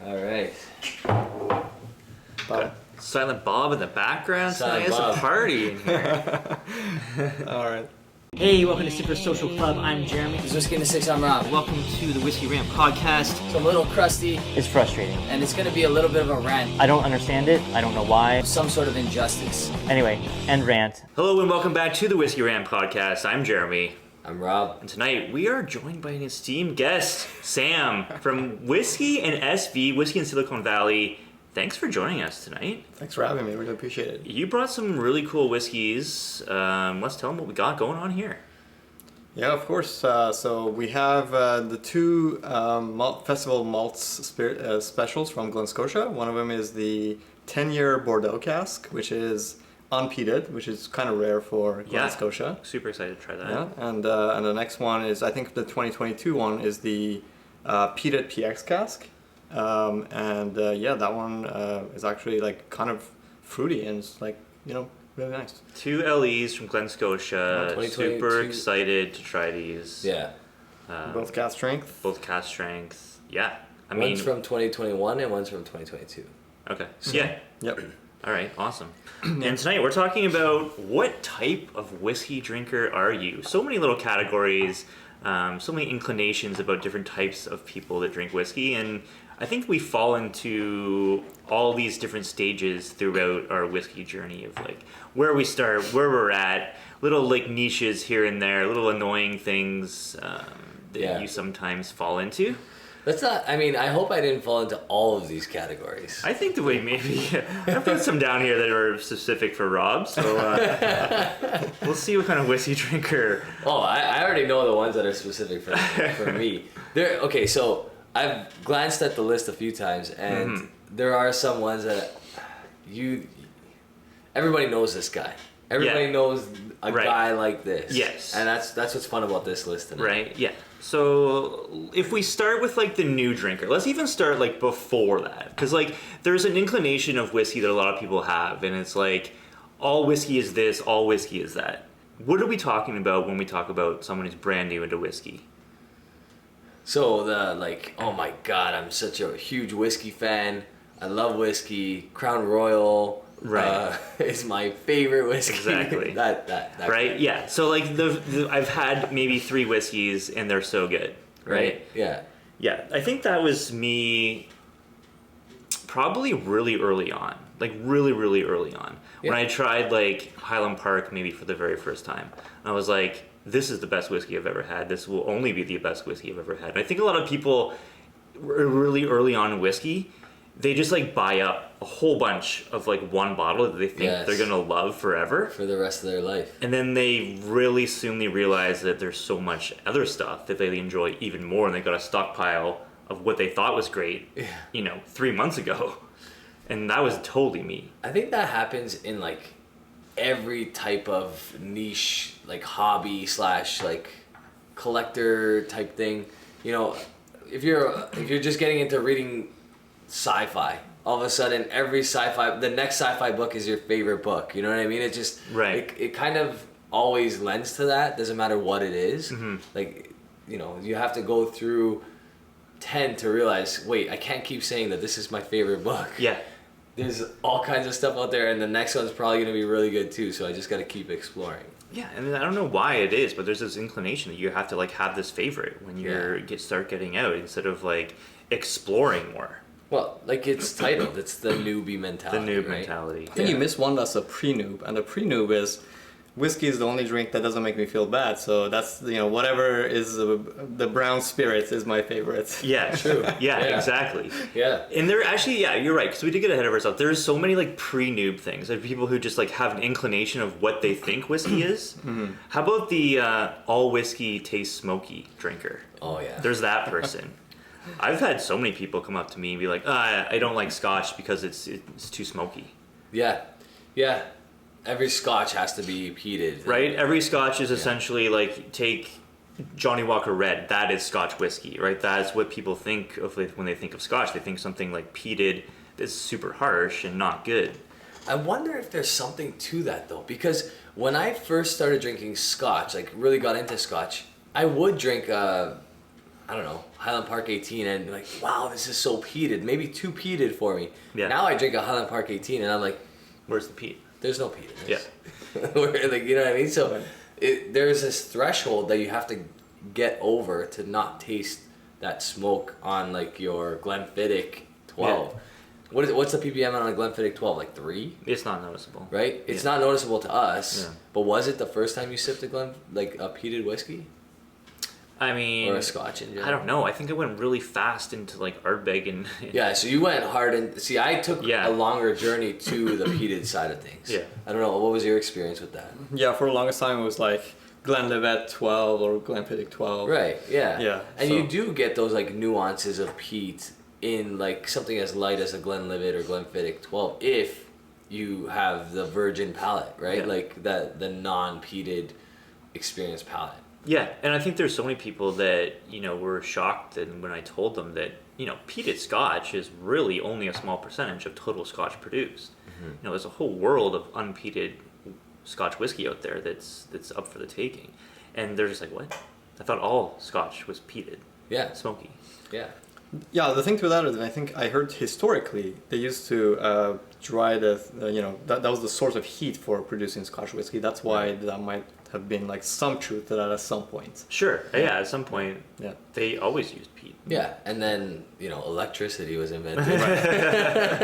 All right. Bob. Silent Bob in the background. Silent It's Bob. a party in here. All right. Hey, welcome to Super Social Club. I'm Jeremy. This is Whisky in the 6. I'm Rob. Welcome to the Whisky Rant Podcast. So I'm a little crusty, It's frustrating. and it's going to be a little bit of a rant. I don't understand it. I don't know why. Some sort of injustice. Anyway, end rant. Hello and welcome back to the Whisky Rant Podcast. I'm Jeremy. I'm Rob. And tonight we are joined by an esteemed guest, Sam, from Whiskey and SV, Whiskey in Silicon Valley. Thanks for joining us tonight. Thanks for having me. Really appreciate it. You brought some really cool whiskeys. Let's tell them what we got going on here. Yeah, of course. So we have the two festival malts specials from Glen, Scotia. One of them is the 10-year Bordeaux cask, which is unpeated, which is kind of rare for Glen, Scotia. Super excited to try that. Yeah, and the next one is, I think the 2022 one is the peated PX cask. That one is actually like kind of fruity and it's like, really nice. Two LEs from Glen, Scotia. 2022. Super excited to try these. Yeah. Both cask strength. Both cast strength. Yeah. One's from 2021 and one's from 2022. Okay. So yeah. Yep. All right, awesome. And tonight we're talking about what type of whiskey drinker are you? So many little categories, so many inclinations about different types of people that drink whiskey, and I think we fall into all these different stages throughout our whiskey journey of like where we start, where we're at, little like niches here and there, little annoying things that you sometimes fall into. That's not, I hope I didn't fall into all of these categories. I think the way maybe, I put some down here that are specific for Rob, so we'll see what kind of whiskey drinker. Oh, I already know the ones that are specific for me. Okay, so I've glanced at the list a few times, and there are some ones that everybody knows this guy. Everybody knows a guy like this. Yes. And that's what's fun about this list tonight. Right, yeah. So if we start with like the new drinker, let's even start like before that. Because like there's an inclination of whiskey that a lot of people have, and it's like all whiskey is this, all whiskey is that. What are we talking about when we talk about someone who's brand new into whiskey? So oh my god, I'm such a huge whiskey fan. I love whiskey. Crown Royal is my favorite whiskey. Exactly. that right? Yeah. So like I've had maybe 3 whiskeys and they're so good. Right? Yeah. Yeah. I think that was me probably really early on. Like really, really early on. Yeah. When I tried like Highland Park maybe for the very first time. I was like, this is the best whiskey I've ever had. This will only be the best whiskey I've ever had. And I think a lot of people really early on in whiskey, they just like buy up a whole bunch of like one bottle that they think they're gonna love forever for the rest of their life, and then they really soonly realize that there's so much other stuff that they enjoy even more, and they got a stockpile of what they thought was great 3 months ago, and that was totally me. I think that happens in like every type of niche, like hobby / like collector type thing. If you're just getting into reading sci-fi, all of a sudden the next sci-fi book is your favorite book. You know what I mean? It just it kind of always lends to that. Doesn't matter what it is. Like you have to go through 10 to realize, wait, I can't keep saying that this is my favorite book. Yeah. There's all kinds of stuff out there, and the next one's probably going to be really good too, so I just got to keep exploring. Yeah, and I don't know why it is, but there's this inclination that you have to like have this favorite when you start getting out instead of like exploring more. Well, like it's titled, it's the newbie mentality. The noob mentality. I think you missed one that's a pre-noob, and the pre-noob is whiskey is the only drink that doesn't make me feel bad. So that's whatever is the brown spirits is my favorite. Yeah, true. Yeah, exactly. Yeah. And there actually, you're right, because we did get ahead of ourselves. There's so many like pre-noob things. There's people who just like have an inclination of what they think whiskey is. How about the all whiskey tastes smoky drinker? Oh yeah. There's that person. I've had so many people come up to me and be like, I don't like Scotch because it's too smoky. Yeah. Every Scotch has to be peated. Right? Every Scotch is essentially like, take Johnny Walker Red. That is Scotch whiskey, right? That's what people think of when they think of Scotch. They think something like peated that's super harsh and not good. I wonder if there's something to that though, because when I first started drinking Scotch, like really got into Scotch, I would drink I don't know, Highland Park 18 and like, wow, this is so peated. Maybe too peated for me. Yeah. Now I drink a Highland Park 18 and I'm like, Where's the peat? there's no peat in this. Yeah. Like, you know what I mean? So there's this threshold that you have to get over to not taste that smoke on like your Glenfiddich 12. Yeah. What's the PPM on a Glenfiddich 12? Like 3? It's not noticeable. Right? It's not noticeable to us. Yeah. But was it the first time you sipped a a peated whiskey? I mean, Or a Scotch in general? I don't know. I think I went really fast into like Ardbeg and Yeah, so you went hard and see I took Yeah. a longer journey to the peated side of things. Yeah. I don't know, what was your experience with that? Yeah, for the longest time it was like Glenlivet 12 or Glenfiddich 12. Right, yeah. Yeah, And so- you do get those like nuances of peat in like something as light as a Glenlivet or Glenfiddich 12 if you have the virgin palate, right? Yeah. Like the non-peated experienced palate. Yeah, and I think there's so many people that, you know, were shocked and when I told them that, you know, peated Scotch is really only a small percentage of total Scotch produced. You know, there's a whole world of unpeated Scotch whiskey out there that's up for the taking. And they're just like, what? I thought all Scotch was peated, Yeah, smoky. yeah. Yeah, the thing to that is I think I heard historically they used to dry that was the source of heat for producing Scotch whiskey. That's why that might have been like some truth to that at some point. Sure, yeah, at some point, Yeah. they always used peat. Yeah, and then, you know, electricity was invented.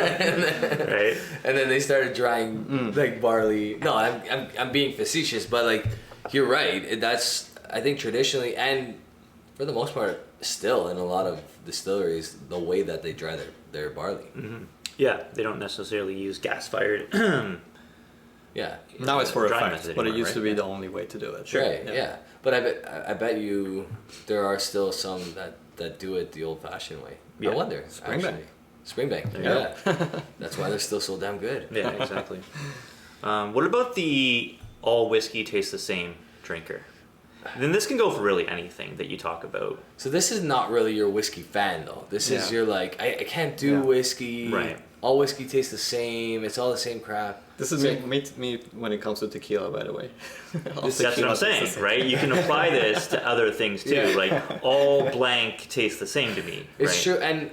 Right? And then they started drying like barley. No, I'm being facetious, but like you're right. That's I think traditionally and for the most part still in a lot of distilleries the way that they dry their barley. Yeah, they don't necessarily use gas-fired. Yeah. Now it's for Dry effect, method but it anymore, used to right? be the only way to do it. Right. Yeah. But I bet you there are still some that do it the old-fashioned way. Yeah. I wonder. Springbank. Actually. Springbank. There you Yeah. That's why they're still so damn good. Yeah, exactly. What about the all whiskey tastes the same drinker? Then this can go for really anything that you talk about. So this is not really your whiskey fan though. This is Yeah. your like I can't do Yeah. whiskey. Right. All whiskey tastes the same. It's all the same crap. This is So- me when it comes to tequila, by the way. That's what I'm saying, right? You can apply this to other things too. Yeah. Like all blank tastes the same to me. It's right? true, and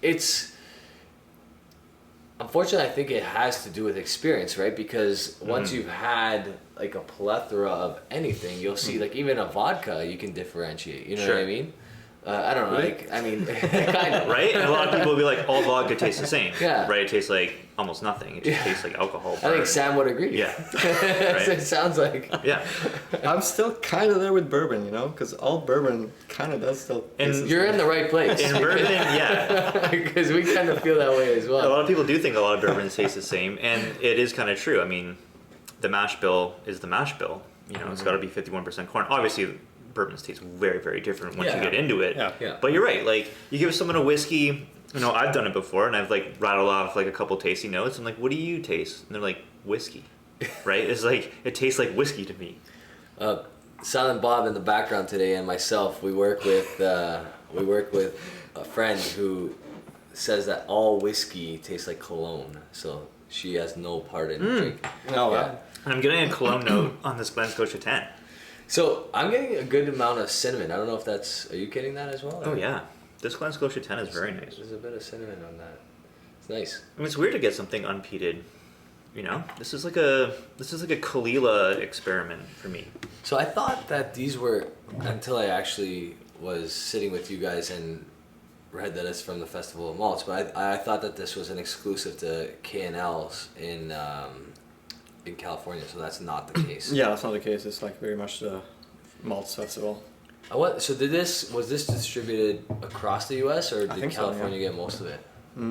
it's unfortunately I think it has to do with experience, right? Because once you've had like a plethora of anything, you'll see like even a vodka you can differentiate. You know what I Sure. mean? I don't know. Really? Like I mean, kind of. Right? And a lot of people will be like, all vodka tastes the same. Yeah. Right? It tastes like almost nothing. It just Yeah. tastes like alcohol. I think burn. Sam would agree. Yeah. So it sounds like. Yeah. I'm still kind of there with bourbon, you know, because all bourbon kind of does still. And taste the You're in the right place. In bourbon, yeah. Because we kind of feel that way as A well. lot of people do think a lot of bourbons taste the same, and it is kind of true. I mean, the mash bill is the mash bill. You know, it's got to be 51% corn. Obviously, bourbons taste very, very different once you Yeah. get into it. Yeah. Yeah. But you're right. Like, you give someone a whiskey. You know, I've done it before, and I've like rattled off like a couple tasty notes. I'm like, "What do you taste?" And they're like, "Whiskey." Right? It's like it tastes like whiskey to me. Silent Bob in the background today, and myself, we work with a friend who says that all whiskey tastes like cologne. So she has no part in drinking. No, Yeah. And I'm getting a cologne note on this Glen Scotia 10. So I'm getting a good amount of cinnamon. I don't know if that's. Are you getting that as well? Oh yeah, this Glen Scotia 10 is very nice. There's a bit of cinnamon on that. It's nice. I mean, it's weird to get something unpeated. You know, this is like a Kalila experiment for me. So I thought that these were until I actually was sitting with you guys and read that it's from the Festival of Malts. But I thought that this was an exclusive to K&L's in California. So that's not the case. Yeah, that's not the case. It's like very much the Malts Festival. So was this distributed across the U.S. or did think so, California get most of it?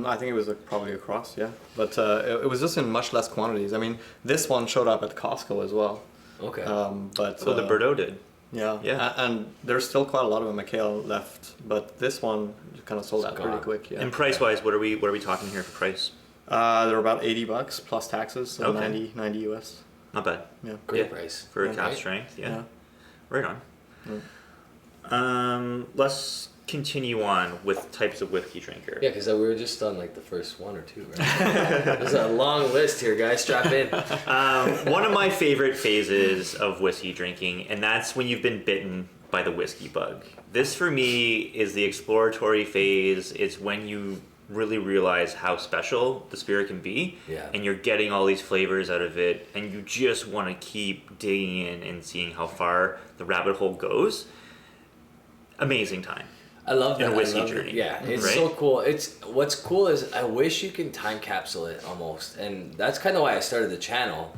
I think it was probably across, yeah. But it was just in much less quantities. I mean, this one showed up at Costco as well. Okay. But So the Bordeaux did. Yeah. Yeah. And there's still quite a lot of McHale left, but this one kind of sold out pretty gone. quick. Yeah. And price wise, what are we talking here for price? They're about $80 plus taxes, so Okay. 90 US. Not bad. Yeah. Great yeah. price. For a Okay. cask strength. Yeah. Yeah. Right on. Let's continue on with types of whiskey drinker. Yeah, because we were just on like the first one or two, right? There's a long list here, guys. Strap in. One of my favorite phases of whiskey drinking, and that's when you've been bitten by the whiskey bug. This for me is the exploratory phase. It's when you really realize how special the spirit can be, and you're getting all these flavors out of it, and you just want to keep digging in and seeing how far the rabbit hole goes. Amazing time. I love that. A whiskey journey. Yeah, it's so cool. What's cool is I wish you can time capsule it almost, and that's kind of why I started the channel,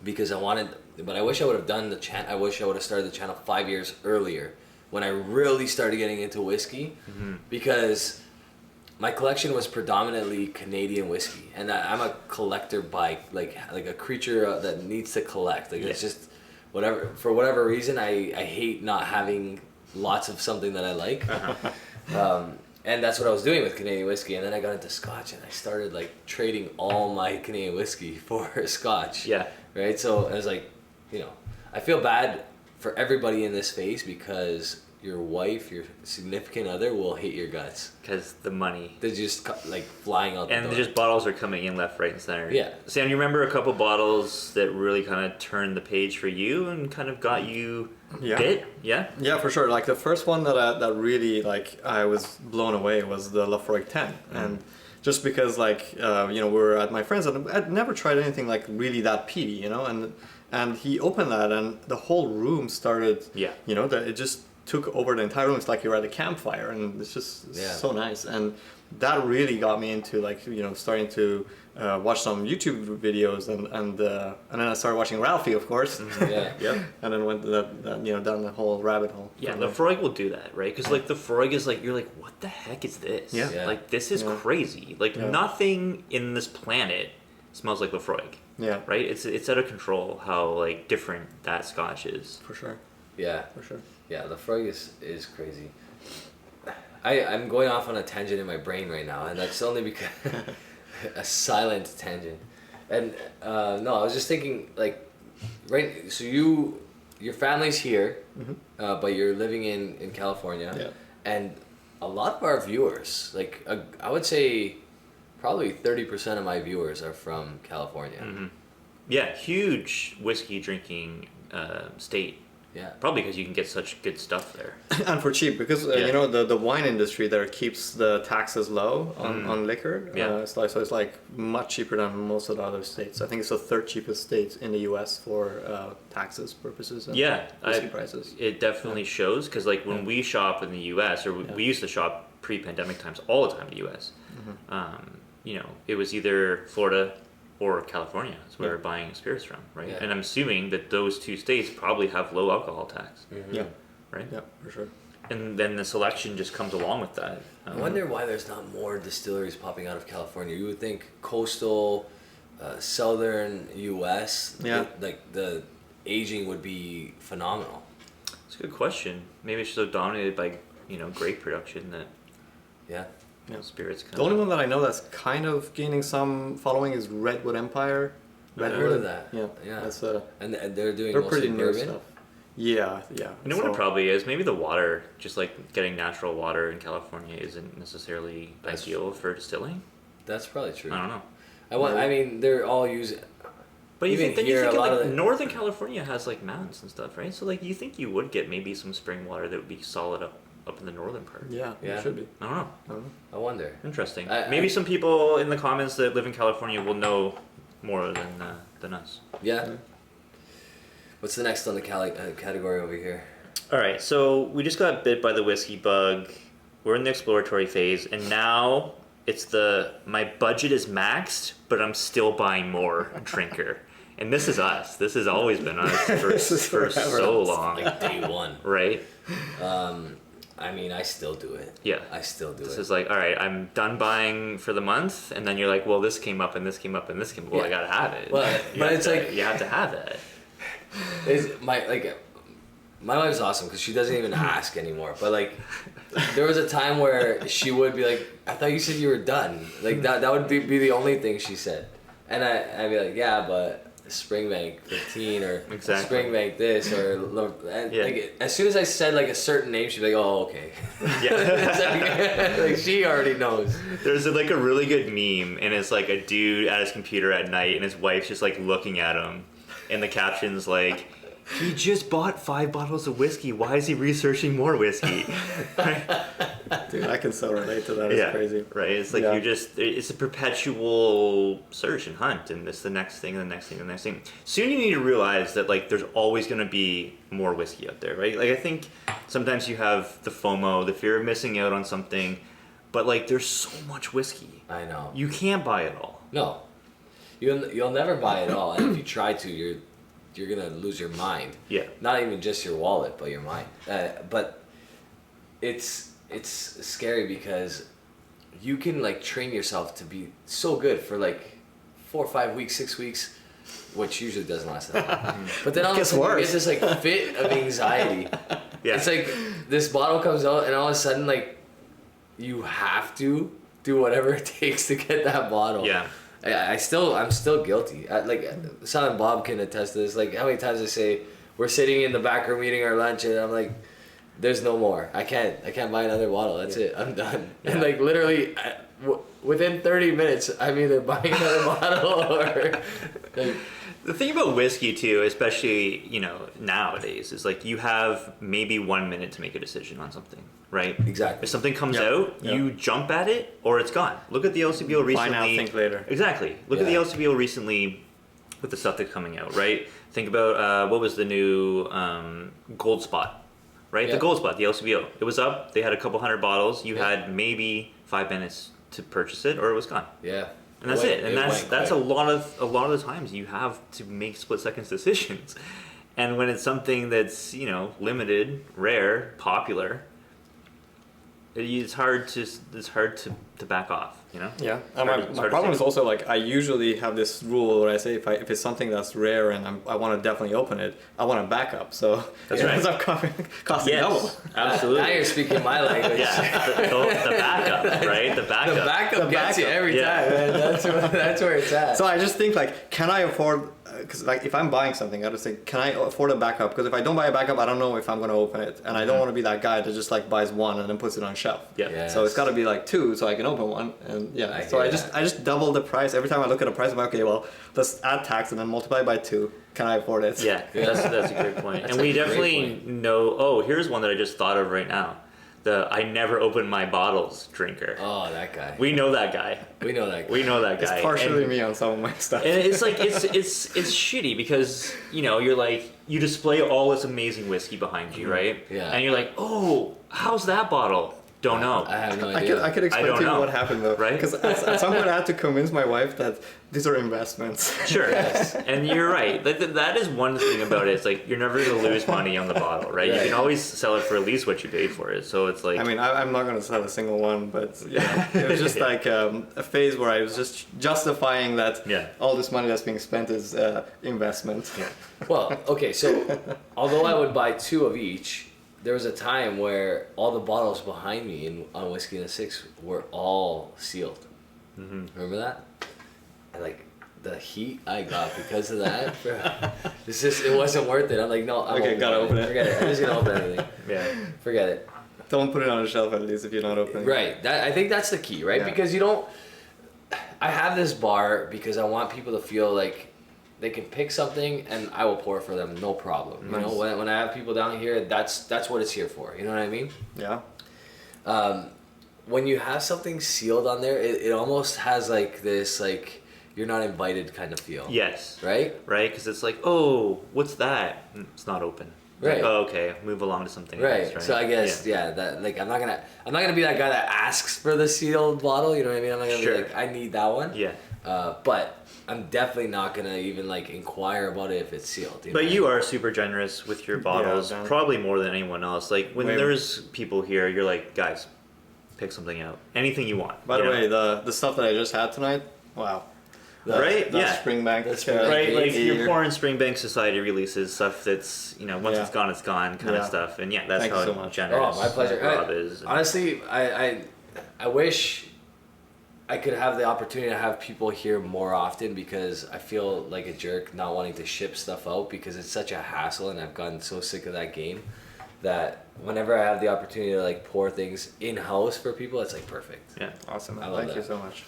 because I wanted. But I wish I would have done the channel. I wish I would have started the channel 5 years earlier, when I really started getting into whiskey, because my collection was predominantly Canadian whiskey, and I'm a collector by like a creature that needs to collect. Like it's just whatever, for whatever reason, I hate not having lots of something that I like. And that's what I was doing with Canadian whiskey, and then I got into Scotch, and I started like trading all my Canadian whiskey for Scotch. Yeah. Right. So I was like, I feel bad for everybody in this space, because your wife, your significant other, will hate your guts. Because the money. They're just like flying out the door. And just bottles are coming in left, right, and center. Yeah. Sam, you remember a couple bottles that really kind of turned the page for you and kind of got you bit? Yeah? Yeah, for sure. Like the first one that really I was blown away was the Lafroig 10. And just because we were at my friend's, and I'd never tried anything like really that peaty, and he opened that, and the whole room started, it just took over the entire room. It's like you're at a campfire, and it's just so nice. And that really got me into starting to watch some YouTube videos, and then I started watching Ralphie, of course. And then went to down the whole rabbit hole. Yeah, the Lafroig will do that, right? Because the Lafroig is you're like, what the heck is this? Like, this is crazy. Like, nothing in this planet smells like Lafroig. Yeah. Right? It's out of control how different that Scotch is. For sure. Yeah. For sure. Yeah, Lafroig is crazy. I'm going off on a tangent in my brain right now, and that's only because a silent tangent. And no, I was just thinking right. So your family's here, but you're living in California, and a lot of our viewers, I would say, probably 30% of my viewers are from California. Yeah, huge whiskey drinking state. Yeah, probably because you can get such good stuff there, and for cheap, because the wine industry there keeps the taxes low on liquor. So it's much cheaper than most of the other states. I think it's the third cheapest state in the U.S. for taxes purposes and whiskey prices. It definitely shows, because when we shop in the U.S. or we used to shop pre-pandemic times all the time in the U.S. It was either Florida or California is where we're buying spirits from, right? Yeah. And I'm assuming that those two states probably have low alcohol tax. Yeah. Right? Yeah, for sure. And then the selection just comes along with that. I wonder why there's not more distilleries popping out of California. You would think coastal, southern U.S., the aging would be phenomenal. It's a good question. Maybe it's so dominated by, grape production that... Yeah. Spirits. The only one that I know that's kind of gaining some following is Redwood Empire. I've heard of that. Yeah. That's and they're doing mostly bourbon stuff. Yeah. You know what it probably is? Maybe the water, just getting natural water in California isn't necessarily ideal for distilling. That's probably true. I don't know. I mean, they're all using. But you think Northern California has mountains and stuff, right? So you think you would get maybe some spring water that would be solid up in the northern part. Yeah, it should be. I don't know. I wonder. Interesting. Maybe some people in the comments that live in California will know more than us. Yeah. What's the next on the category over here? All right, so we just got bit by the whiskey bug. We're in the exploratory phase, and now it's my budget is maxed, but I'm still buying more drinker. And this is us. This has always been us for so long. Day one. Right? I mean, I still do it. Yeah. I still do it. This is all right, I'm done buying for the month, and then you're like, well, this came up, and this came up, and this came up. Well, I gotta have it. Well, but it's you have to have it. My wife's awesome because she doesn't even ask anymore. But there was a time where she would be like, I thought you said you were done. That would be the only thing she said. And I'd be like, yeah, but Springbank 15 or Springbank this as soon as I said a certain name, she'd be like, oh, okay. Yeah. She already knows. There's a really good meme, and it's a dude at his computer at night, and his wife's just looking at him, and the caption's he just bought 5 bottles of whiskey. Why is he researching more whiskey? Dude, I can so relate to that. It's crazy. Right. It's like it's a perpetual search and hunt, and it's the next thing, the next thing, the next thing. Soon you need to realize that like there's always going to be more whiskey out there, right? Like I think sometimes you have the FOMO, the fear of missing out on something, but like there's so much whiskey. I know. You can't buy it all. No. You'll never buy it all, and if you try to, you're gonna lose your mind. Yeah. Not even just your wallet, but your mind. But it's scary because you can like train yourself to be so good for like 4 or 5 weeks, 6 weeks, which usually doesn't last that long. But then all of a sudden you get this like fit of anxiety. Yeah. It's like this bottle comes out, and all of a sudden like you have to do whatever it takes to get that bottle. Yeah. I'm still guilty. Like Son and Bob can attest to this. Like how many times I say we're sitting in the back room eating our lunch, and I'm like, "There's no more. I can't buy another bottle. That's it. I'm done." Yeah. And like literally, within 30 minutes, I'm either buying another bottle or. Like, the thing about whiskey too, especially nowadays, is like you have maybe 1 minute to make a decision on something, right? Exactly. If something comes out, you jump at it or it's gone. Look at the LCBO recently. Buy now, think later. Exactly. Look at the LCBO recently with the stuff that's coming out, right? Think about what was the new Gold Spot, right? Yeah. The Gold Spot, the LCBO. It was up. They had a couple hundred bottles. You had maybe 5 minutes to purchase it, or it was gone. Yeah. And that's it. And that's a lot of the times you have to make split seconds decisions. And when it's something that's, limited, rare, popular, it's hard to back off, Yeah. And my problem is also like I usually have this rule where I say if it's something that's rare and I want to definitely open it, I want a backup. So that's right. It ends up costing double. Absolutely. Now you're speaking my language. Yeah. The backup, right? The backup. The backup gets you every time, man. That's where it's at. So I just think like, can I afford? Because like if I'm buying something, I just think, can I afford a backup? Because if I don't buy a backup, I don't know if I'm going to open it, and I don't want to be that guy that just like buys one and then puts it on shelf. Yeah. Yes. So it's got to be like 2 so I can open one, and I just double the price every time I look at a price. I'm like, okay, well, let's add tax and then multiply by 2. Can I afford it? Yeah, that's a great point. And we definitely know. Oh, here's one that I just thought of right now. The I never open my bottles drinker. Oh, that guy. We know that guy. We know that guy. It's partially me on some of my stuff. And it's like it's shitty because you're like you display all this amazing whiskey behind you, right? Yeah. And you're like, oh, how's that bottle? Don't know. I have no idea. I could explain to you know. what happened though, right? Because at some point I had to convince my wife that these are investments. Sure. Yes. And you're right. That is one thing about it. It's like you're never going to lose money on the bottle, right? You can always sell it for at least what you paid for it. So it's like. I mean, I'm not going to sell a single one, but it was just like a phase where I was just justifying that all this money that's being spent is investment. Yeah. Well, okay, so although I would buy 2 of each, there was a time where all the bottles behind me on Whiskey in a Six were all sealed. Mm-hmm. Remember that? And like the heat I got because of that, bro, it wasn't worth it. I'm like, no, gotta open it. Forget it. I'm just gonna open everything. Yeah. Forget it. Don't put it on a shelf at least if you're not opening. Right. I think that's the key, right? Yeah. Because you don't. I have this bar because I want people to feel like they can pick something and I will pour for them, no problem. Nice. You know, when I have people down here, that's what it's here for. You know what I mean? Yeah. When you have something sealed on there, it almost has like this like you're not invited kind of feel. Yes. Right? Right? Because it's like, oh, what's that? It's not open. Right. Like, oh, okay. Move along to something Right. else. Right. So I guess that like I'm not gonna be that guy that asks for the sealed bottle. You know what I mean? I'm not gonna be like I need that one. Yeah. But I'm definitely not gonna even like inquire about it if it's sealed. But you are super generous with your bottles, probably more than anyone else. Like when there's people here, you're like, guys, pick something out, anything you want. By the way, the stuff that I just had tonight, wow. Right? Yeah. Springbank. Right, like you're pouring Springbank Society releases, stuff that's, once it's gone kind of stuff. And that's Thank how you so much. generous my pleasure. Rob is. Honestly, I wish I could have the opportunity to have people here more often because I feel like a jerk not wanting to ship stuff out because it's such a hassle and I've gotten so sick of that game that whenever I have the opportunity to like pour things in-house for people, it's like perfect. Yeah. Awesome. I love Thank you that. so much.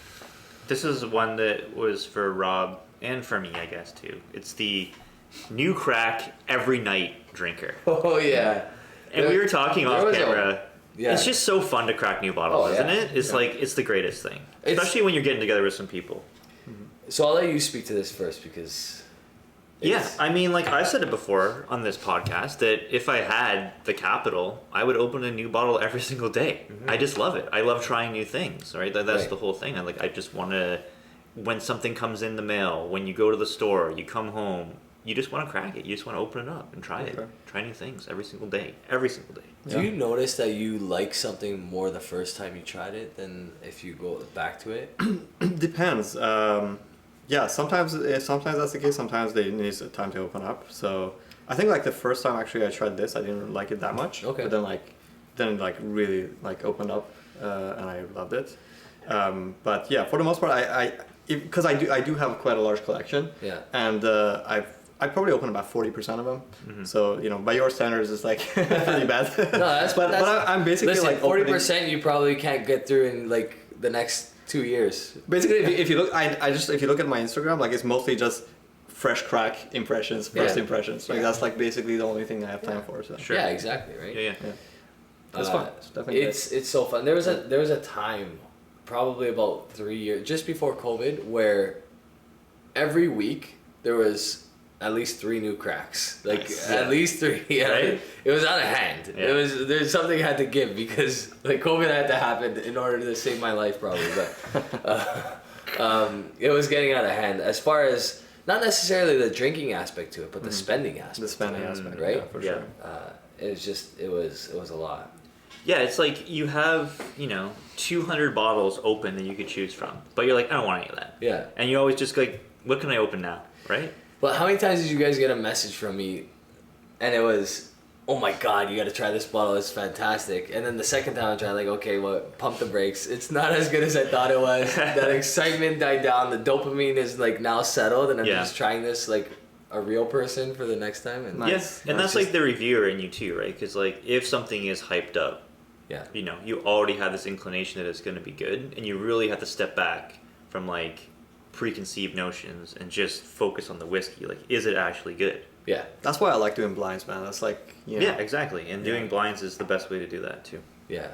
This is one that was for Rob and for me, I guess, too. It's the new crack every night drinker. Oh yeah. And we were talking off camera. Yeah. It's just so fun to crack new bottles, isn't it? It's like, it's the greatest thing. Especially when you're getting together with some people. So I'll let you speak to this first because... Yeah, I mean, like I've said it before on this podcast that if I had the capital, I would open a new bottle every single day. I just love it. I love trying new things, right? That's the whole thing. I just want to, when something comes in the mail, when you go to the store, you come home, you just want to crack it. You just want to open it up and try it. Try new things every single day. Every single day. Do you notice that you like something more the first time you tried it than if you go back to it? Depends. Yeah, sometimes that's the case. Sometimes they need time to open up. So I think like the first time actually I tried this, I didn't like it that much. Okay. But then really opened up, and I loved it. But yeah, for the most part, because I do have quite a large collection. Yeah. And I probably open about 40% of them. So by your standards, it's like pretty bad. No, but I'm basically listen, like 40% you probably can't get through in like the next 2 years. Basically, if you look, if you look at my Instagram, like it's mostly just fresh crack impressions, first impressions. Like that's like basically the only thing I have time for. So. Sure. Yeah, exactly, right? Yeah. It's fun. It's definitely it's so fun. There was a time, probably about 3 years, just before COVID, where every week there was at least 3 new cracks. Like at least 3. Yeah, right? It was out of hand. Yeah. There's something I had to give because like COVID had to happen in order to save my life probably. But it was getting out of hand as far as not necessarily the drinking aspect to it, but the spending aspect. The spending aspect, right? Yeah, for sure. It was a lot. Yeah, it's like you have, 200 bottles open that you could choose from. But you're like, I don't want any of that. Yeah. And you always just like, what can I open now? Right? But how many times did you guys get a message from me and it was, oh my god, you got to try this bottle, it's fantastic. And then the second time I tried, like, okay, well, pump the brakes. It's not as good as I thought it was. That excitement died down. The dopamine is like now settled and I'm just trying this like a real person for the next time. And Yes, and that's like the reviewer in you too, right? Because like if something is hyped up, you already have this inclination that it's going to be good, and you really have to step back from like preconceived notions and just focus on the whiskey. Like, is it actually good? Yeah. That's why I like doing blinds, man. That's like, Yeah, exactly. And doing blinds is the best way to do that too. Yeah.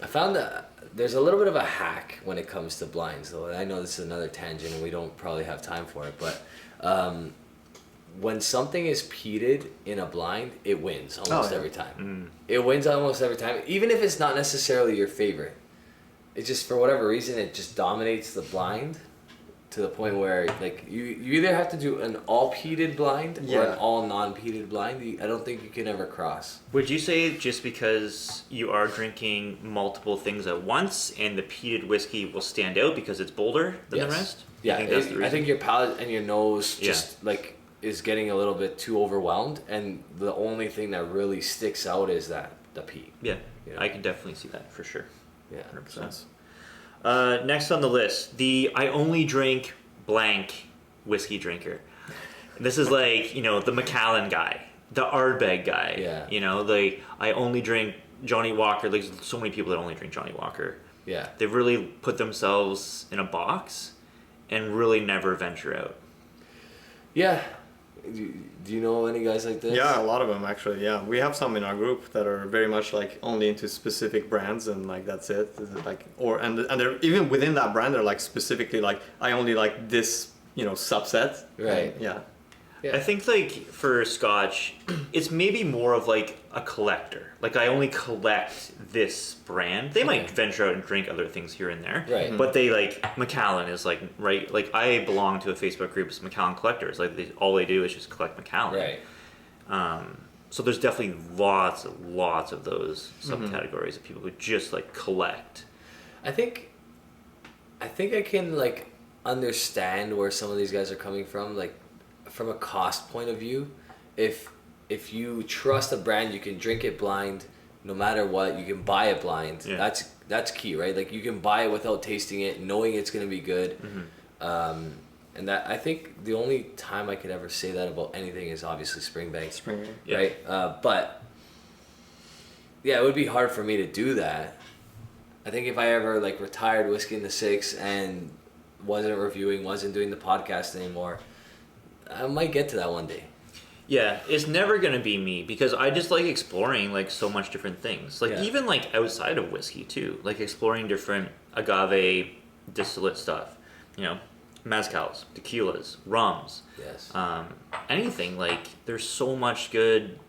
I found that there's a little bit of a hack when it comes to blinds, though. I know this is another tangent and we don't probably have time for it, but when something is peated in a blind, it wins almost every time. It wins almost every time, even if it's not necessarily your favorite. It just, for whatever reason, it just dominates the blind to the point where like you either have to do an all peated blind or an all non-peated blind. I don't think you can ever cross. Would you say just because you are drinking multiple things at once and the peated whiskey will stand out because it's bolder than the rest? Yeah, I think your palate and your nose just like is getting a little bit too overwhelmed, and the only thing that really sticks out is the peat. Yeah, I can definitely see that for sure. Yeah, 100%. Next on the list, the I only drink blank whiskey drinker. This is like, the Macallan guy, the Ardbeg guy. Yeah. I only drink Johnny Walker. There's so many people that only drink Johnny Walker. Yeah. They've really put themselves in a box and really never venture out. Yeah. Do you know any guys like this? Yeah, a lot of them actually. Yeah, we have some in our group that are very much like only into specific brands and like that's it. Like and they're even within that brand they're like specifically like I only like this subset. Right. And, yeah. I think like for Scotch, it's maybe more of like a collector. Like I only collect this brand. They might venture out and drink other things here and there. Right. But they like Macallan is like right. Like I belong to a Facebook group of Macallan collectors. Like all they do is just collect Macallan. Right. So there's definitely lots of those subcategories of people who just like collect. I think I can like understand where some of these guys are coming from. Like from a cost point of view, if you trust a brand, you can drink it blind no matter what. You can buy it blind. Yeah. That's key, right? Like you can buy it without tasting it, knowing it's going to be good. And that, I think the only time I could ever say that about anything is obviously Springbank. Right? But yeah, it would be hard for me to do that. I think if I ever like retired Whiskey in the Six and wasn't reviewing, wasn't doing the podcast anymore, I might get to that one day. Yeah, it's never gonna be me because I just like exploring like so much different things. Like even like outside of whiskey too, like exploring different agave distillate stuff. You know, mezcals, tequilas, rums. Yes. Anything like there's so much good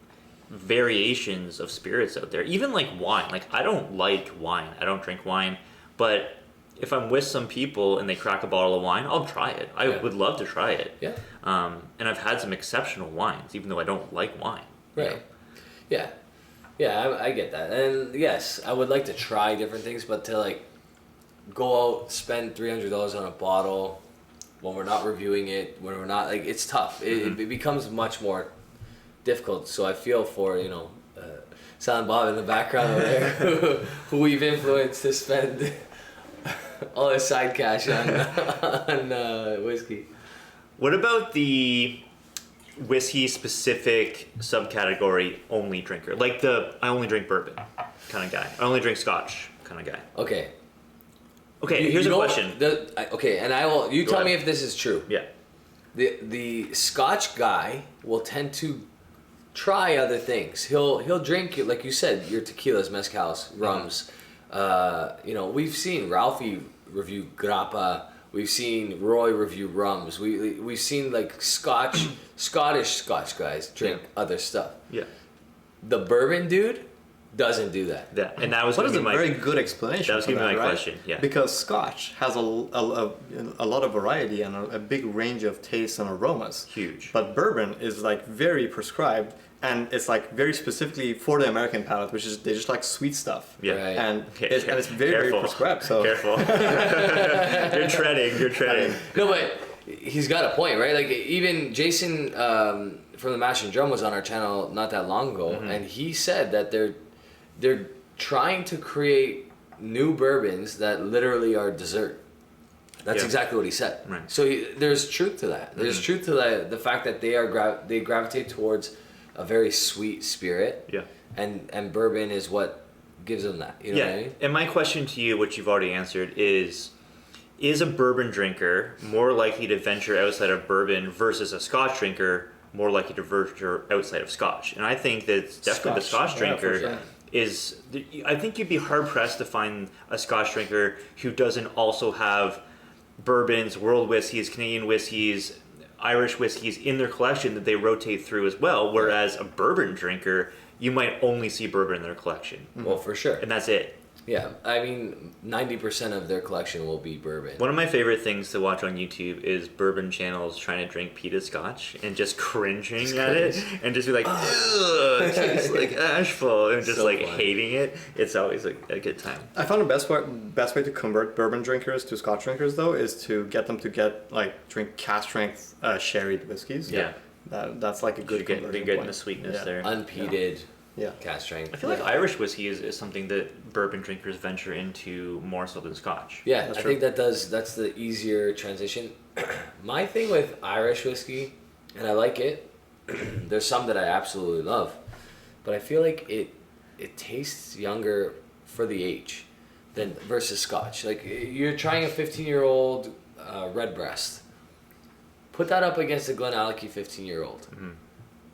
variations of spirits out there. Even like wine. Like I don't like wine. I don't drink wine, but if I'm with some people and they crack a bottle of wine, I'll try it. I would love to try it. Yeah. And I've had some exceptional wines, even though I don't like wine. Right. Yeah. Yeah, I get that. And yes, I would like to try different things, but to like go out, spend $300 on a bottle when we're not reviewing it, when we're not, like, it's tough. It becomes much more difficult. So I feel for, you know, Silent Bob in the background over there who we've influenced to spend all his side cash on whiskey. What about the whiskey specific subcategory only drinker? Like the I only drink bourbon kind of guy. I only drink Scotch kind of guy. Okay. Okay, here's a question. Okay, and I will. You Go tell ahead. me if this is true. Yeah. The Scotch guy will tend to try other things. He'll drink, like you said, your tequilas, mezcals, rums. You know, we've seen Ralphie review grappa. We've seen Roy review rums. We've seen like Scottish Scotch guys drink other stuff. Yeah. The bourbon dude doesn't do that. Yeah, and that was What is a my very good explanation? That was for gonna be my right? question. Yeah. Because Scotch has a lot of variety and a big range of tastes and aromas. Huge. But bourbon is like very prescribed, and it's like very specifically for the American palate, which is they just like sweet stuff. Yeah. Right. And, Okay, and it's very careful. prescribed. So Careful. You're treading. No, but he's got a point, right? Like even Jason from the Mash and Drum was on our channel not that long ago, and he said that they're trying to create new bourbons that literally are dessert. That's exactly what he said. Right. So there's truth to that. There's truth to the fact that they gravitate towards a very sweet spirit. Yeah. And bourbon is what gives them that. You know what I mean? And my question to you, which you've already answered, is a bourbon drinker more likely to venture outside of bourbon versus a Scotch drinker more likely to venture outside of Scotch? And I think that it's definitely the Scotch drinker for sure. is... I think you'd be hard-pressed to find a Scotch drinker who doesn't also have bourbons, world whiskeys, Canadian whiskeys, Irish whiskeys in their collection that they rotate through as well, whereas a bourbon drinker, you might only see bourbon in their collection. Well, for sure. And that's it. Yeah, I mean, 90% of their collection will be bourbon. One of my favorite things to watch on YouTube is bourbon channels trying to drink peated scotch and just cringing at it and just be like, ugh, it tastes like ashful, and just So like funny. hating it. It's always a good time. I found the best way to convert bourbon drinkers to Scotch drinkers though is to get them to drink cask strength sherried whiskeys. Yeah. That's like a good You're conversion getting point. the sweetness Yeah. there. Unpeated Yeah. cask strength. I feel like Irish whiskey is something that bourbon drinkers venture into more so than Scotch. Yeah, That's I true. think that's the easier transition. My thing with Irish whiskey, and I like it, there's some that I absolutely love, but I feel like it tastes younger for the age than versus Scotch. Like you're trying a 15-year-old Redbreast. Put that up against a Glenallachie 15-year-old.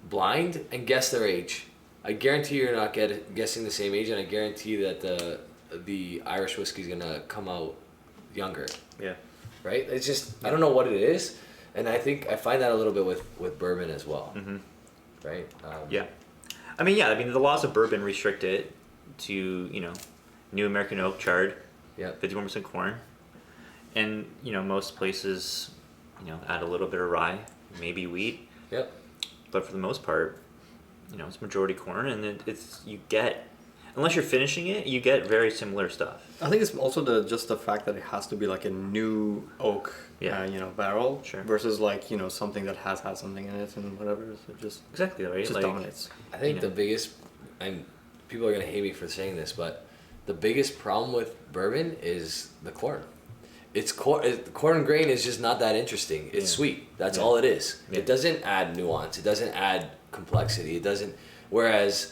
Blind and guess their age. I guarantee you're not guessing the same age, and I guarantee that the Irish whiskey is gonna come out younger, Yeah. right? It's just I don't know what it is, and I think I find that a little bit with bourbon as well, right? Yeah. I mean, the laws of bourbon restrict it to, new American oak charred, Yeah. 51% corn. And, most places, add a little bit of rye, maybe wheat. Yep. But for the most part, it's majority corn, and unless you're finishing it, you get very similar stuff. I think it's also just the fact that it has to be like a new oak, barrel, Sure. versus something that has had something in it and whatever. So it just Exactly, right? just dominates. I think You the know. biggest, and people are gonna hate me for saying this, but the biggest problem with bourbon is the corn. It's corn grain is just not that interesting. It's sweet. That's all it is. Yeah. It doesn't add nuance. It doesn't add complexity. It doesn't. Whereas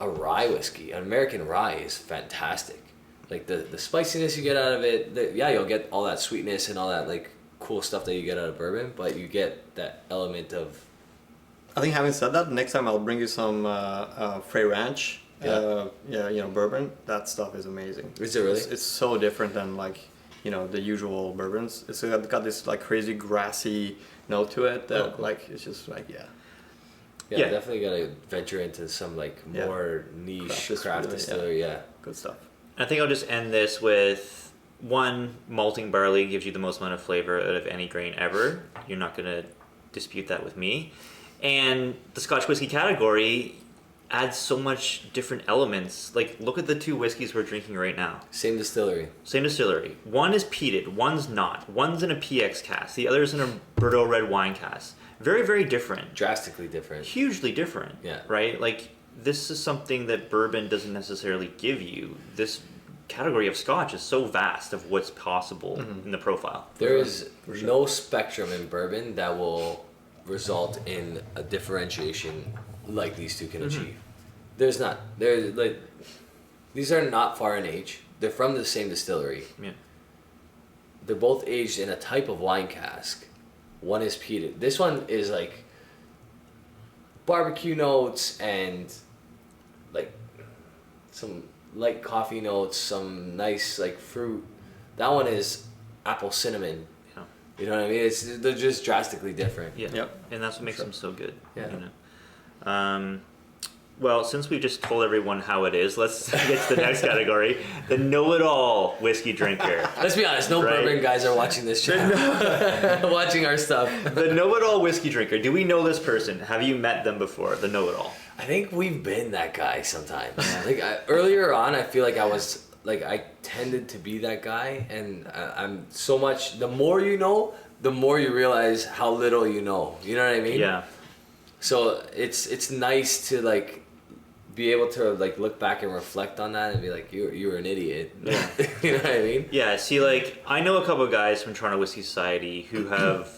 a rye whiskey, an American rye, is fantastic. Like the spiciness you get out of it. You'll get all that sweetness and all that like cool stuff that you get out of bourbon, but you get that element of. I think having said that, next time I'll bring you some Frey Ranch. Bourbon. That stuff is amazing. Is it really? It's so different than like, the usual bourbons. It's got this like crazy grassy note to it that cool. like it's just like Yeah, definitely gotta venture into some like more niche craft distillery. Yeah, good stuff. I think I'll just end this with one: malting barley gives you the most amount of flavor out of any grain ever. You're not gonna dispute that with me. And the Scotch whiskey category adds so much different elements. Like, look at the two whiskeys we're drinking right now. Same distillery. One is peated, one's not. One's in a PX cask, the other's in a Bordeaux red wine cask. Very, very different. Drastically different. Hugely different. Yeah. Right? Like, this is something that bourbon doesn't necessarily give you. This category of Scotch is so vast of what's possible in the profile. There is no spectrum in bourbon that will result in a differentiation like these two can achieve. There's not. They're like, these are not far in age. They're from the same distillery. Yeah. They're both aged in a type of wine cask. One is peated. This one is like barbecue notes and like some light coffee notes, some nice like fruit. That one is apple cinnamon. Yeah. You know what I mean? They're just drastically different. Yeah. Yep. And that's what makes them so good. Yeah. You know? Well, since we just told everyone how it is, let's get to the next category: the know-it-all whiskey drinker. Let's be honest, no Right. bourbon guys are watching this channel, watching our stuff. The know-it-all whiskey drinker. Do we know this person? Have you met them before? The know-it-all. I think we've been that guy sometimes. Like earlier on, I feel like I tended to be that guy, and I'm so much. The more you know, the more you realize how little you know. You know what I mean? Yeah. So it's nice to like be able to like look back and reflect on that and be like, you were an idiot. Yeah. You know what I mean? Yeah, see, like, I know a couple of guys from Toronto Whiskey Society who have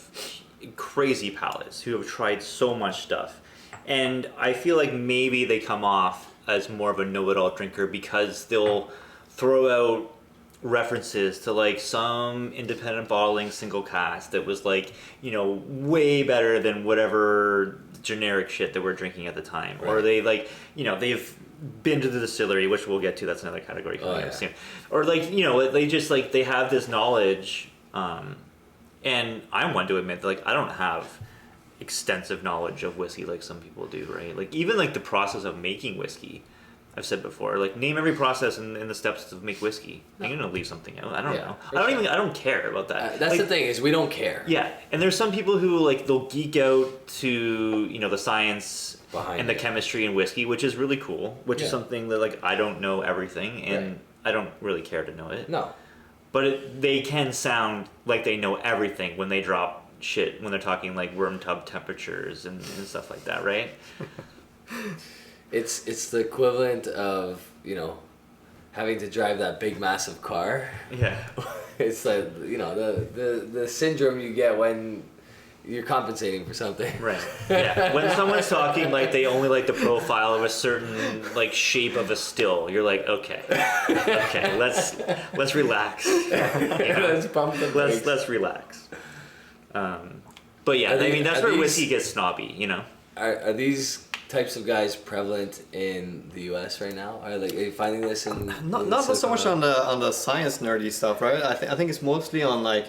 crazy palates, who have tried so much stuff. And I feel like maybe they come off as more of a know-it-all drinker because they'll throw out references to, like, some independent bottling single cask that was, like, way better than whatever generic shit that we're drinking at the time. Right. Or they, like, they've been to the distillery, which we'll get to. That's another category coming up soon. Or like, they just like they have this knowledge, and I'm one to admit that, like, I don't have extensive knowledge of whiskey like some people do, right? Like, even like the process of making whiskey, I've said before, like, name every process in the steps to make whiskey. I'm gonna leave something out. I don't know. I don't care about that. That's like, the thing, is we don't care. Yeah, and there's some people who, like, they'll geek out to the science Behind and the it. chemistry in whiskey, which is really cool. Which is something that, like, I don't know everything, and I don't really care to know it. No. But they can sound like they know everything when they drop shit, when they're talking like worm tub temperatures and stuff like that, right? It's the equivalent of, having to drive that big massive car. Yeah. It's like, the syndrome you get when you're compensating for something. Right. Yeah. When someone's talking like they only like the profile of a certain like shape of a still, you're like, okay, let's relax. Let's pump the brakes. Let's relax. But yeah, that's where whiskey gets snobby, Are these types of guys prevalent in the U.S. right now? Are you finding this in Not so much on the science nerdy stuff, right? I think it's mostly on like,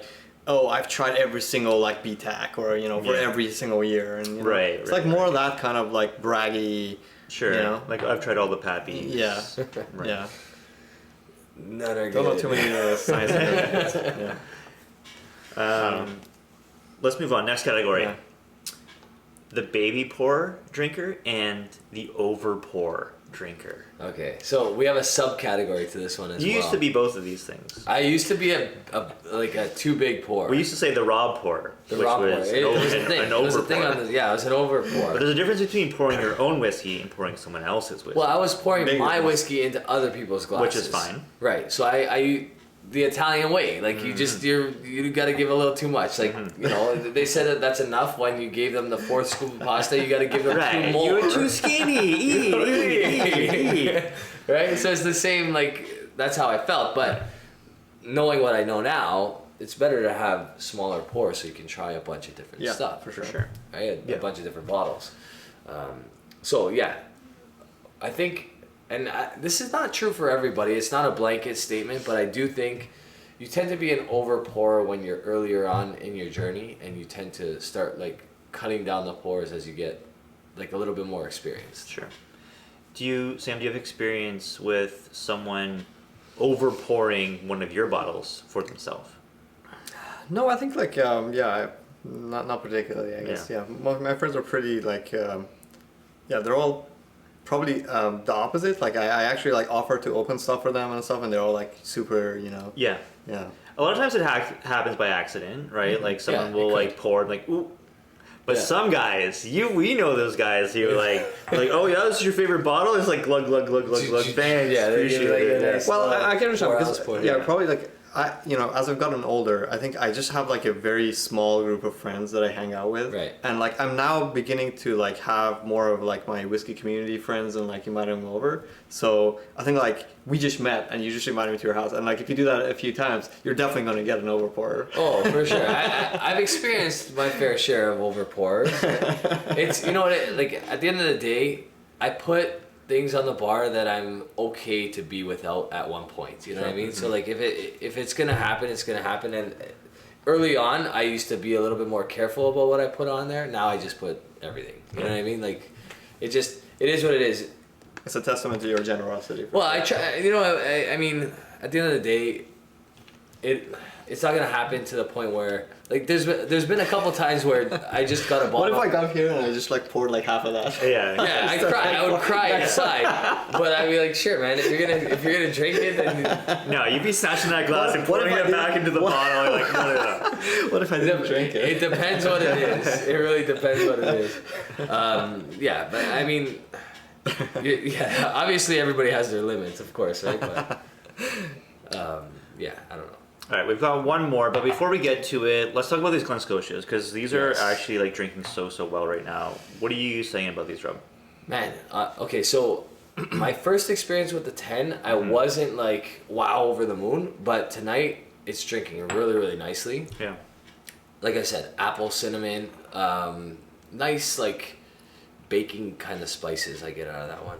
oh, I've tried every single like BTAC or for every single year, and Right, it's right, like more of that kind of like braggy. Sure. Like, I've tried all the Pat Beans. Yeah. Right. Yeah. None are Don't know good. too many science nerds. Yeah. Let's move on. Next category. Yeah. The baby pour drinker and the over pour drinker. Okay, so we have a subcategory to this one as well. You used to be both of these things. I used to be a too big pour. We used to say the Rob pour, The which raw pour. was It was a thing. an It was a over thing pour. on the, it was an over pour. But there's a difference between pouring your own whiskey and pouring someone else's whiskey. Well, I was pouring Bigger my ones. whiskey into other people's glasses, Which is fine. Right. So I the Italian way, like you got to give a little too much. Like they said that's enough when you gave them the 4th scoop of pasta. You got to give them 2 more. You're too skinny. Eat. Right. So it's the same. Like that's how I felt. But knowing what I know now, it's better to have smaller pours so you can try a bunch of different stuff. For sure. Right? A bunch of different bottles. So yeah, I think, and this is not true for everybody. It's not a blanket statement, but I do think you tend to be an over pourer when you're earlier on in your journey, and you tend to start like cutting down the pours as you get like a little bit more experienced. Sure. Sam, do you have experience with someone over pouring one of your bottles for themselves? No, I think like not particularly. I guess my friends are pretty like they're all probably the opposite. Like I actually like offer to open stuff for them and stuff, and they're all like super, Yeah. A lot of times it happens by accident, right? Like someone will like pour like ooh. But some guys, we know those guys who like oh yeah, this is your favorite bottle. It's like glug glug glug glug glug. Thanks, appreciate it. Well, I can understand because probably like as I've gotten older, I think I just have like a very small group of friends that I hang out with, right? And like I'm now beginning to like have more of like my whiskey community friends and like inviting them over. So I think like we just met and you just invited me to your house, and like if you do that a few times, you're definitely going to get an overpour. Oh, for sure. I've experienced my fair share of overpours. It's like at the end of the day, I put things on the bar that I'm okay to be without at one point. You know what I mean? Mm-hmm. So like if it's gonna happen, it's gonna happen. And early on, I used to be a little bit more careful about what I put on there. Now I just put everything. You know what I mean? Like it is what it is. It's a testament to your generosity. Well, I try. I mean, at the end of the day, it's not gonna happen to the point where like there's been a couple times where I just got a bottle. What if I got here and I just like poured like half of that? Yeah, I would cry inside. But I'd be like, sure, man, if you're gonna drink it, then no, you'd be snatching that glass and pouring it back into the bottle. You're like, no. What if I didn't drink it? It depends what it is. It really depends what it is. But I mean, obviously everybody has their limits, of course, right? But I don't know. All right, we've got one more, but before we get to it, let's talk about these Glen Scotias, because these are actually like drinking so well right now. What are you saying about these, Rob? Man, okay, so my first experience with the 10, I wasn't like wow over the moon, but tonight it's drinking really, really nicely. Yeah. Like I said, apple, cinnamon, nice like baking kind of spices I get out of that one.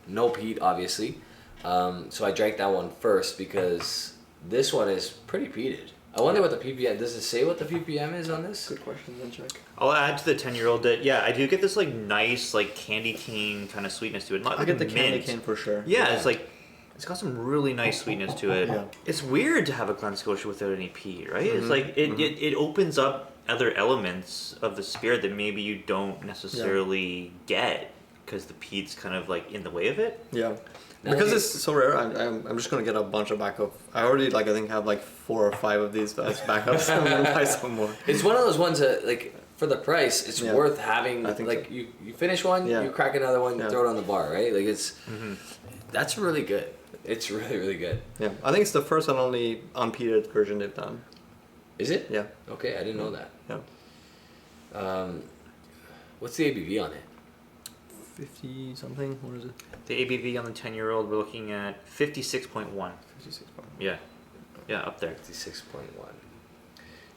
No peat, obviously. So I drank that one first because this one is pretty peated. I wonder what the ppm. Does it say what the ppm is on this? Good question. Then check. I'll add to the 10-year-old that I do get this like nice like candy cane kind of sweetness to it. Not I like get the mint. candy cane for sure. Yeah, it's like it's got some really nice sweetness to it. Yeah. It's weird to have a Glen Scotia without any peat, right? It's like it opens up other elements of the spirit that maybe you don't necessarily get because the peat's kind of like in the way of it. Yeah. Because it's so rare, I'm just gonna get a bunch of backup. I already I think have like 4 or 5 of these as backups. I'm gonna buy some more. It's one of those ones that like for the price, it's worth having. I think like so. you finish one, you crack another one, you throw it on the bar, right? Like it's that's really good. It's really, really good. Yeah, I think it's the first and only unpeated version they've done. Is it? Yeah. Okay, I didn't know that. Yeah. What's the ABV on it? 50 something. What is it? The ABV on the 10-year-old, we're looking at 56.1. 56.1. Yeah, up there. 56.1.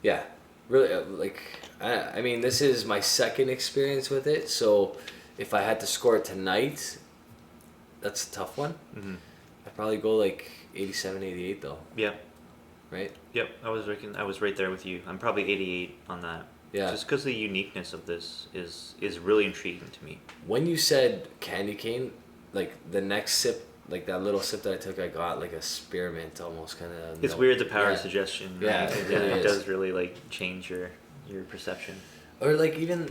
Yeah, really. I mean, this is my second experience with it. So, if I had to score it tonight, that's a tough one. Mm-hmm. I'd probably go like 87, 88 though. Yeah. Right. Yep. I was right there with you. I'm probably 88 on that. Yeah. Just because the uniqueness of this is really intriguing to me. When you said candy cane, like the next sip, like that little sip that I took, I got like a spearmint almost kind of. It's weird the power of suggestion. Right? Yeah, it really is. Does really like change your perception. Or like even,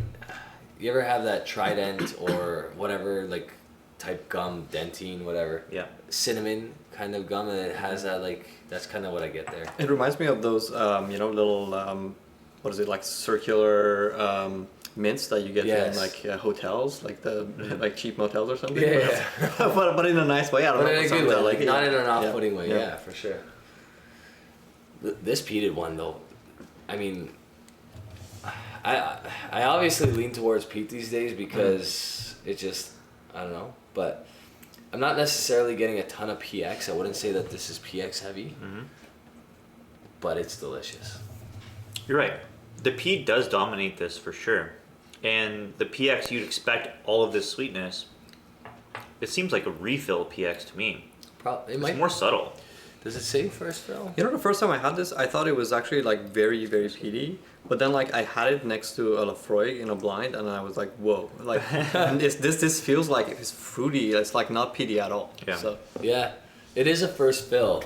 you ever have that Trident or whatever like type gum, dentine, whatever. Yeah. Cinnamon kind of gum, and it has that like that's kind of what I get there. It reminds me of those little what is it, like circular mints that you get in like hotels, like the like cheap motels or something. Yeah. but in a nice way. I don't know. But in a good way, like not in an off-putting way. Yeah. Yeah, for sure. This peated one though, I mean, I obviously lean towards peat these days because it just I don't know, but I'm not necessarily getting a ton of PX. I wouldn't say that this is PX heavy. but it's delicious. You're right. The peat does dominate this for sure. And the PX, you'd expect all of this sweetness. It seems like a refill PX to me. It's more subtle. Does it say first fill? You know, the first time I had this, I thought it was actually like very, very peaty. But then like I had it next to a Lafroy in a blind, and I was like, whoa! Like and this feels like it's fruity. It's like not peaty at all. Yeah. So Yeah, it is a first fill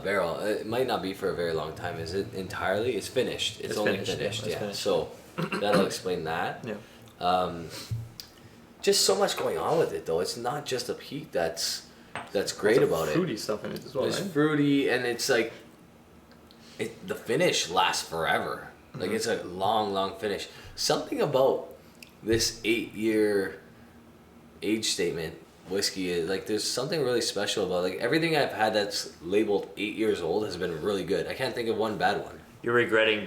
barrel. It might not be for a very long time. Is it entirely? It's finished. It's only finished. It's Yeah. finished. So that'll explain that. yeah. Just so much going on with it though. It's not just a peat that's great Lots of about it. fruity stuff in it as well. It's Right? fruity, and it's like the finish lasts forever. Like it's a long finish. Something about this 8-year age statement whiskey is like there's something really special about like everything I've had that's labeled 8 years old has been really good. I can't think of one bad one. You're regretting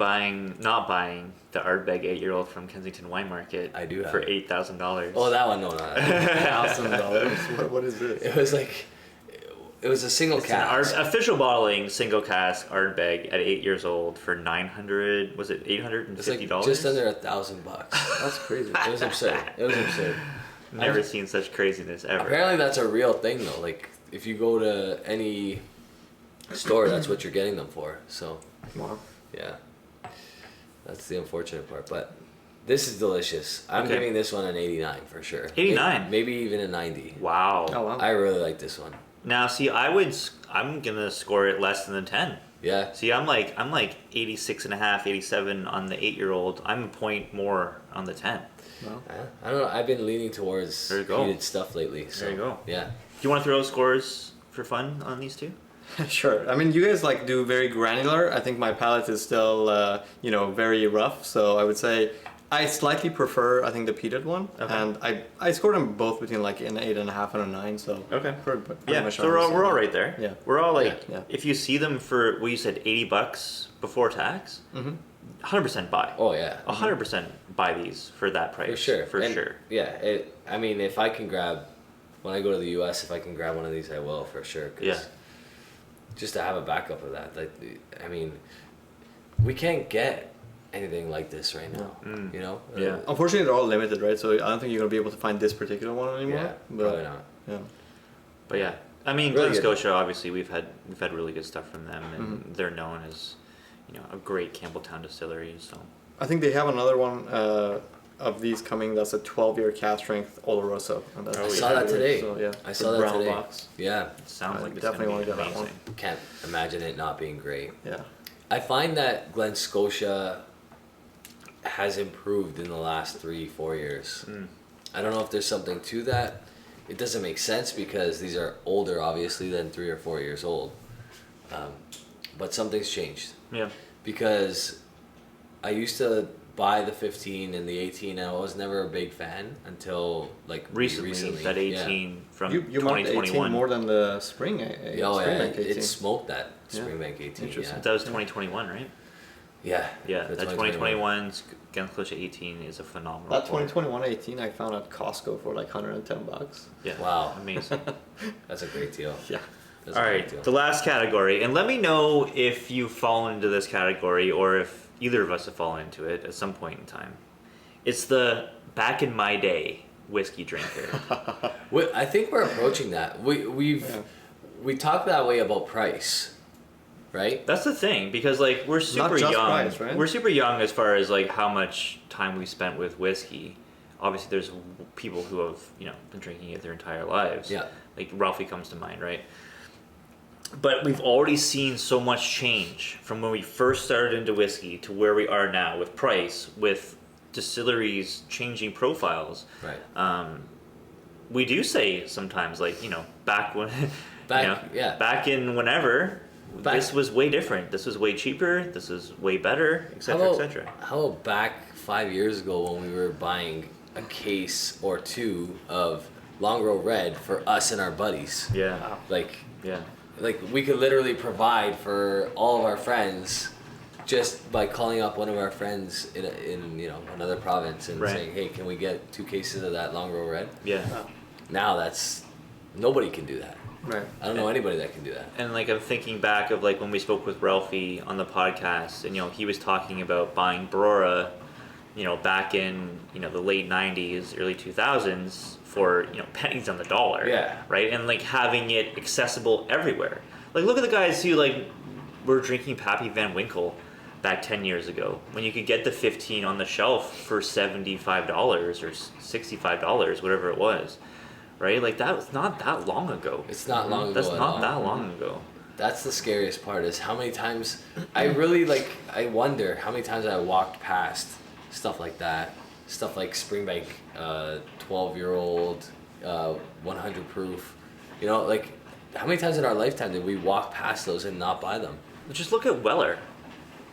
not buying the Ardbeg 8-year-old from Kensington Wine Market. I do have for it. $8,000. Oh, that one, no. $1,000. What is this? It was like it was a single It's cask. an official bottling single cask Ardbeg at 8 years old for $900. Was it $850? It's like just under $1,000. That's crazy. It was absurd. It was absurd. Never seen such craziness ever. Apparently that's a real thing though. Like if you go to any store, that's what you're getting them for. So Wow. yeah, that's the unfortunate part. But this is delicious. I'm Okay. giving this one an 89 for sure. 89? Maybe even a 90. Wow. Oh wow. I really like this one. Now, see, I'm gonna score it less than a 10. Yeah. See, I'm like 86 and a half, 87 on the 8-year-old. I'm a point more on the 10. Wow. I don't know. I've been leaning towards There you go. heated stuff lately. So, There you go. Yeah. Do you want to throw scores for fun on these two? Sure. I mean, you guys like do very granular. I think my palate is still, very rough. So I would say I slightly prefer, I think, the peated one. Okay. And I scored them both between like an 8.5 and a 9. So Okay. pretty Yeah, much so we're all right there. Yeah. We're all like, Yeah. if you see them for, you said $80 before tax, 100% buy. Oh yeah. 100% buy these for that price. For sure. For And, sure. Yeah. I mean, if I can grab, when I go to the U.S., if I can grab one of these, I will for sure. 'Cause Yeah. Just to have a backup of that. Like, I mean, we can't get anything like this right now. You know? Yeah. Unfortunately, they're all limited, right? So I don't think you're going to be able to find this particular one anymore. Yeah. But, Probably not. Yeah. But yeah, I mean, Really Glen good. Scotia, obviously, we've had really good stuff from them, and they're known as, a great Campbelltown distillery. So I think they have another one of these coming that's a 12-year cask strength Oloroso. And that's Oh, I yeah. saw that today. So, yeah. I the saw that brown today. box. Yeah. it sounds I like it's definitely going to wanna be get that one. amazing. Can't imagine it not being great. Yeah. I find that Glen Scotia has improved in the last 3-4 years. I don't know if there's something to that. It doesn't make sense because these are older, obviously, than 3 or 4 years old. But something's changed Yeah. because I used to buy the 15 and the 18, and I was never a big fan until like Recently, that 18 from You marked 18 2021. more than the spring. Yeah, oh, yeah, Springbank 18. it smoked that Yeah. Springbank 18. Interesting. That was 2021, right? Yeah. Yeah, the that 2021 Glen Scotia 18 is a phenomenal. That pour. 2021 18 I found at Costco for like $110. Yeah. Wow. Amazing. That's a great deal. Yeah. That's All a great right, deal. the last category, and let me know if you fall into this category or if either of us have fallen into it at some point in time. It's the back in my day whiskey drinker. I think we're approaching that. We talk that way about price, right? That's the thing, because like we're super just young. price, right? We're super young as far as like how much time we spent with whiskey. Obviously, there's people who have been drinking it their entire lives. Yeah. Like Ralphie comes to mind, right? But we've already seen so much change from when we first started into whiskey to where we are now with price, with distilleries changing profiles. Right. We do say sometimes, like, back when, back in whenever, this was way different. This was way cheaper. This is way better, etc., etc. How about back 5 years ago when we were buying a case or two of Longrow Red for us and our buddies? Yeah. Like we could literally provide for all of our friends just by calling up one of our friends in another province and Right. saying, hey, can we get 2 cases of that Longrow Red? Yeah. Now nobody can do that. Right. I don't know anybody that can do that. And like I'm thinking back of like when we spoke with Ralphie on the podcast, and he was talking about buying Brora, back in the late '90s, early 2000s for pennies on the dollar. Yeah. Right, and like having it accessible everywhere. Like look at the guys who like were drinking Pappy Van Winkle back 10 years ago when you could get the 15 on the shelf for $75 or $65, whatever it was. Right? Like that was not that long ago. It's not long ago. That's at not all. that long ago. That's the scariest part is how many times I wonder how many times I walked past stuff like that. Stuff like Springbank, 12-year-old, 100 proof. Like how many times in our lifetime did we walk past those and not buy them? Just look at Weller.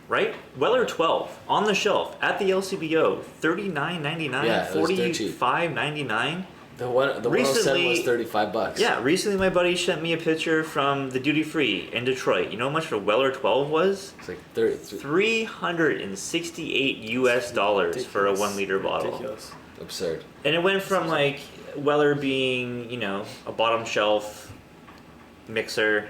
Right? Weller 12 on the shelf at the LCBO, $39.99, Yeah, it was dirt cheap. $45.99. The 107 was $35. Yeah, recently my buddy sent me a picture from the duty free in Detroit. You know how much a Weller 12 was? It's like 30. $368 for a 1 liter bottle. Ridiculous. Absurd. And it went from like Weller being, a bottom shelf mixer,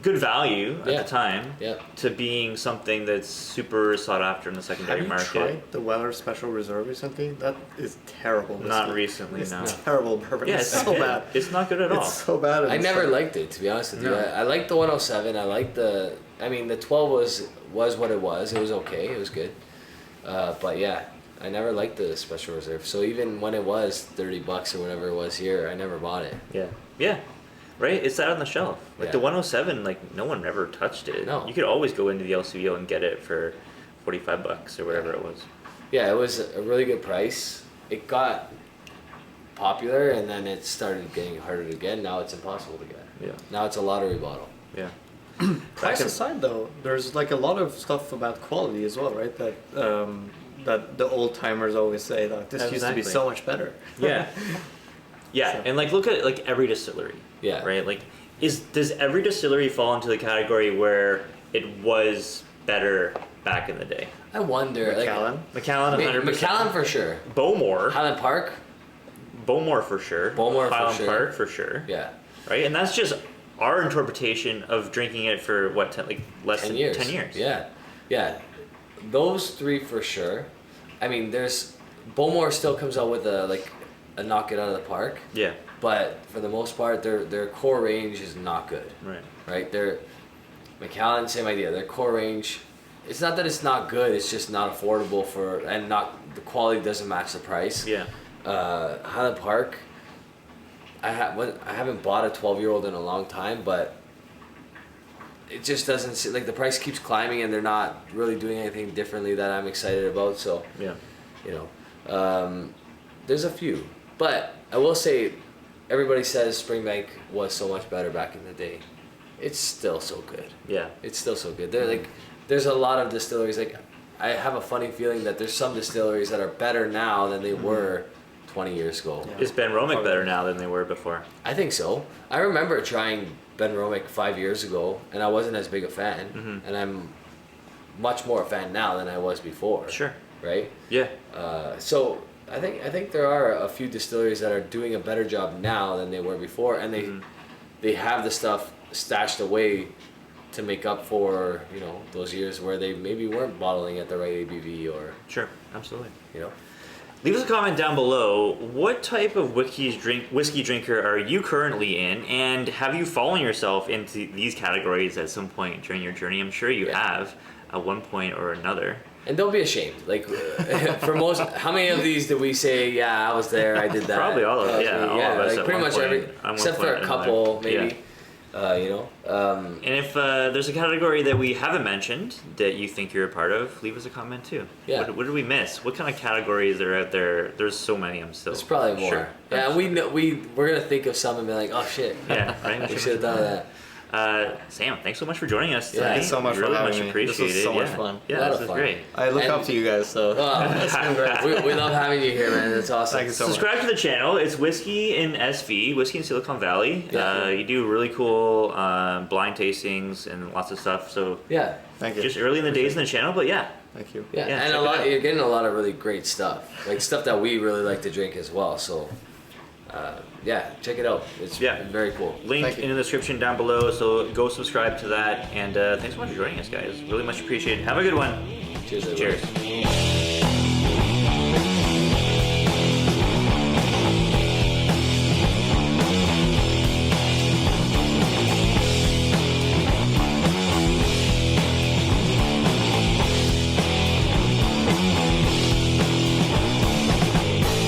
good value at Yeah. the time, Yeah. to being something that's super sought after in the secondary Have you market. tried the Weller Special Reserve recently? That is terrible. Not whiskey. recently, It's no. terrible bourbon. Yeah, it's it's so good. bad. It's not good at all. It's so bad. I never liked it, to be honest with you. No. I liked the 107. I liked the 12 was what it was. It was okay. It was good. But yeah, I never liked the Special Reserve. So even when it was $30 or whatever it was here, I never bought it. Yeah. Yeah. Right? It sat on the shelf. Like Yeah. the 107, like no one ever touched it. No. You could always go into the LCBO and get it for $45 or whatever it was. Yeah, it was a really good price. It got popular and then it started getting harder to get. Now it's impossible to get. Yeah. Now it's a lottery bottle. Yeah. Price Back in- aside, though, there's like a lot of stuff about quality as well, right? That the old timers always say that this used to be Exactly. so much better. Yeah. Yeah, So- and like look at like every distillery. Yeah. Right? Like does every distillery fall into the category where it was better back in the day? I wonder. Macallan. Macallan 100%. Macallan for sure. Bowmore. Highland Park. Bowmore for sure. Bowmore for Highland sure. Park for sure. Yeah. Right? And that's just our interpretation of drinking it for what, less 10 than years. 10 years. Yeah. Yeah. Those three for sure. I mean, there's Bowmore still comes out with a knock it out of the park. Yeah. But for the most part, their core range is not good. Right. Right? Macallan, same idea. Their core range, it's not that it's not good. It's just not affordable the quality doesn't match the price. Yeah. Highland Park. I haven't bought a 12-year-old in a long time, but it just doesn't seem like the price keeps climbing, and they're not really doing anything differently that I'm excited about. So, Yeah. there's a few, but I will say, everybody says Springbank was so much better back in the day. It's still so good. Yeah. It's still so good. There's a lot of distilleries. Like, I have a funny feeling that there's some distilleries that are better now than they were 20 years ago. Yeah. Is Ben Romick better now than they were before? I think so. I remember trying Ben Romick 5 years ago, and I wasn't as big a fan. And I'm much more a fan now than I was before. Sure. Right? Yeah. So I think there are a few distilleries that are doing a better job now than they were before, and they have the stuff stashed away to make up for those years where they maybe weren't bottling at the right ABV or Sure. Absolutely. you know. Leave us a comment down below. What type of whiskey drinker are you currently in, and have you fallen yourself into these categories at some point during your journey? I'm sure you have at one point or another. And don't be ashamed. Like, for most, how many of these did we say? Yeah, I was there. I did that. Probably all of us. Yeah, all of us Like at pretty one much point, every, at one except for point a or another. couple, maybe. Yeah. And if there's a category that we haven't mentioned that you think you're a part of, leave us a comment too. Yeah. What did we miss? What kind of categories are out there? There's so many. I'm still. there's probably more. Sure. Yeah, and we're gonna think of some and be like, oh shit. Yeah, right. We should have done that. Sam, thanks so much for joining us Yeah, tonight. thanks so much for really having much me. appreciated. This was so much Yeah. fun. Yeah, A lot this of was fun. great. I look And- up to you guys, so it's been great. we love having you here, man. That's awesome. Thank you so much. Subscribe to the channel. It's Whiskey in SV, Whiskey in Silicon Valley. Yeah. You do really cool blind tastings and lots of stuff. So Thank you. just early in the days in the channel, but yeah. Thank you. Yeah, Yeah, and check a it lot. out. You're getting a lot of really great stuff, like stuff that we really like to drink as well. So, yeah, check it out. It's very cool. Link in the description down below, so go subscribe to that. And thanks so much for joining us, guys. Really much appreciated. Have a good one. Cheers. Everybody. Cheers.